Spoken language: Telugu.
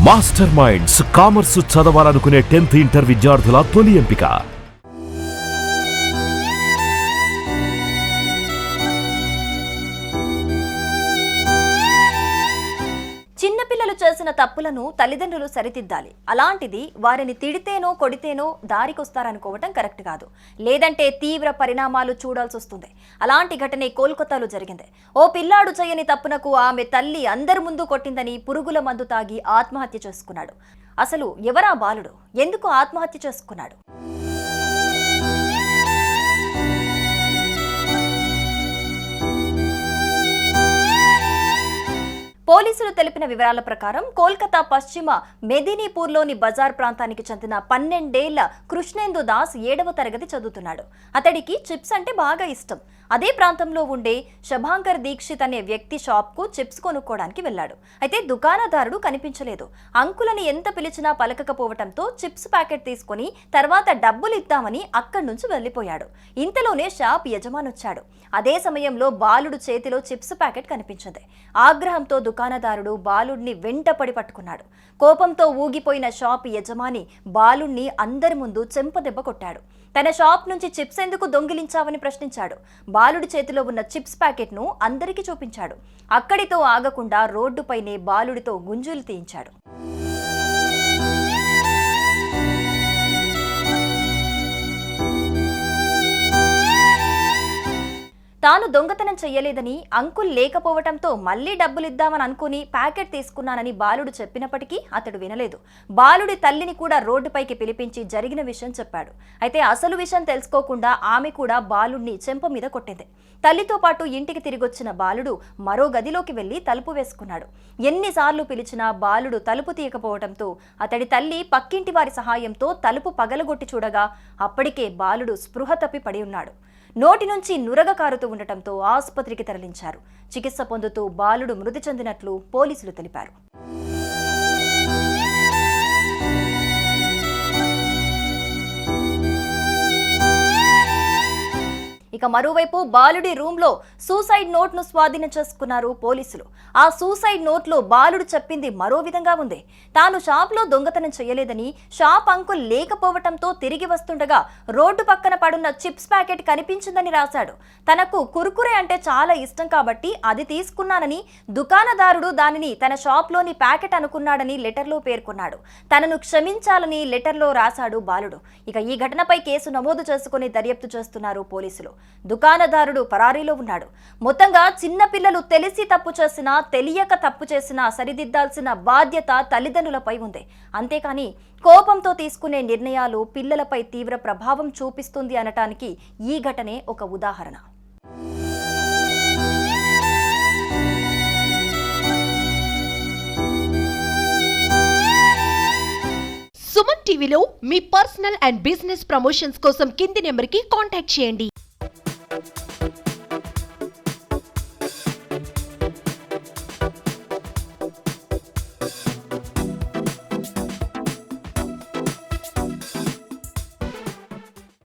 మాస్టర్ మైండ్స్ కామర్స్ చదవాలనుకునే 10th ఇంటర్ విద్యార్థుల తొలి ఎంపిక. చిన్నపిల్లలు చేసిన తప్పులను తల్లిదండ్రులు సరిదిద్దాలి. అలాంటిది వారిని తిడితేనో కొడితేనో దారికొస్తారనుకోవటం కరెక్ట్ కాదు. లేదంటే తీవ్ర పరిణామాలు చూడాల్సి వస్తుంది. అలాంటి ఘటనే కోల్కతాలో జరిగింది. ఓ పిల్లాడు చేయని తప్పునకు ఆమె తల్లి అందరి ముందు కొట్టిందని పురుగుల మందు తాగి ఆత్మహత్య చేసుకున్నాడు. అసలు ఎవరా బాలుడు? ఎందుకు ఆత్మహత్య చేసుకున్నాడు? పోలీసులు తెలిపిన వివరాల ప్రకారం కోల్కతా పశ్చిమ మెదినీపూర్లోని బజార్ ప్రాంతానికి చెందిన 12 ఏళ్ల కృష్ణేందు దాస్ 7వ తరగతి చదువుతున్నాడు. అతడికి చిప్స్ అంటే బాగా ఇష్టం. అదే ప్రాంతంలో ఉండే శభాంకర్ దీక్షిత్ అనే వ్యక్తి షాప్కు చిప్స్ కొనుక్కోవడానికి వెళ్లాడు. అయితే దుకాణదారుడు కనిపించలేదు. అంకులని ఎంత పిలిచినా పలకకపోవడంతో చిప్స్ ప్యాకెట్ తీసుకుని తర్వాత డబ్బులు ఇద్దామని అక్కడి నుంచి వెళ్లిపోయాడు. ఇంతలోనే షాప్ యజమానొచ్చాడు. అదే సమయంలో బాలుడు చేతిలో చిప్స్ ప్యాకెట్ కనిపించింది. ఆగ్రహంతో దుకాణదారుడు బాలుడిని వెంటపడి పట్టుకున్నాడు. కోపంతో ఊగిపోయిన షాప్ యజమాని బాలుడిని అందరి ముందు చెంపదెబ్బ కొట్టాడు. తన షాప్ నుంచి చిప్స్ ఎందుకు దొంగిలించావని ప్రశ్నించాడు. బాలుడి చేతిలో ఉన్న చిప్స్ ప్యాకెట్ను అందరికీ చూపించాడు. అక్కడితో ఆగకుండా రోడ్డుపైనే బాలుడితో గుంజులు తీయించాడు. తాను దొంగతనం చెయ్యలేదని, అంకుల్ లేకపోవటంతో మళ్లీ డబ్బులిద్దామని అనుకుని ప్యాకెట్ తీసుకున్నానని బాలుడు చెప్పినప్పటికీ అతడు వినలేదు. బాలుడి తల్లిని కూడా రోడ్డుపైకి పిలిపించి జరిగిన విషయం చెప్పాడు. అయితే అసలు విషయం తెలుసుకోకుండా ఆమె కూడా బాలుడిని చెంప మీద కొట్టింది. తల్లితో పాటు ఇంటికి తిరిగొచ్చిన బాలుడు మరో గదిలోకి వెళ్లి తలుపు వేసుకున్నాడు. ఎన్నిసార్లు పిలిచినా బాలుడు తలుపు తీయకపోవడంతో అతడి తల్లి పక్కింటి వారి సహాయంతో తలుపు పగలగొట్టి చూడగా అప్పటికే బాలుడు స్పృహ తప్పి పడి ఉన్నాడు. నోటి నుంచి నురగ కారుతూ ఉండటంతో ఆసుపత్రికి తరలించారు. చికిత్స పొందుతూ బాలుడు మృతి చెందినట్లు పోలీసులు తెలిపారు. ఇక మరోవైపు బాలుడి రూమ్లో సూసైడ్ నోట్ను స్వాధీనం చేసుకున్నారు పోలీసులు. ఆ సూసైడ్ నోట్లో బాలుడు చెప్పింది మరో విధంగా ఉంది. తాను షాప్లో దొంగతనం చేయలేదని, షాప్ అంకుల్ లేకపోవటంతో తిరిగి వస్తుండగా రోడ్డు పక్కన పడున్న చిప్స్ ప్యాకెట్ కనిపించిందని రాశాడు. తనకు కుర్కురే అంటే చాలా ఇష్టం కాబట్టి అది తీసుకున్నానని, దుకాణదారుడు దానిని తన షాప్లోని ప్యాకెట్ అనుకున్నాడని లెటర్లో పేర్కొన్నాడు. తనను క్షమించాలని లెటర్లో రాశాడు బాలుడు. ఇక ఈ ఘటనపై కేసు నమోదు చేసుకుని దర్యాప్తు చేస్తున్నారు పోలీసులు. దుకాణదారుడు పరారీలో ఉన్నాడు. మొత్తంగా చిన్న పిల్లలు తెలిసి తప్పు చేసినా, తెలియక తప్పు చేసినా సరిదిద్దాల్సిన బాధ్యత తల్లిదండ్రులపై ఉంది. అంతేకాని కోపంతో తీసుకునే నిర్ణయాలు పిల్లలపై తీవ్ర ప్రభావం చూపిస్తుంది అనటానికి ఈ ఘటనే ఒక ఉదాహరణ. సుమన్ టీవీలో మీ పర్సనల్ అండ్ బిజినెస్ ప్రమోషన్స్ కోసం కింది నెంబర్కి కాంటాక్ట్ చేయండి.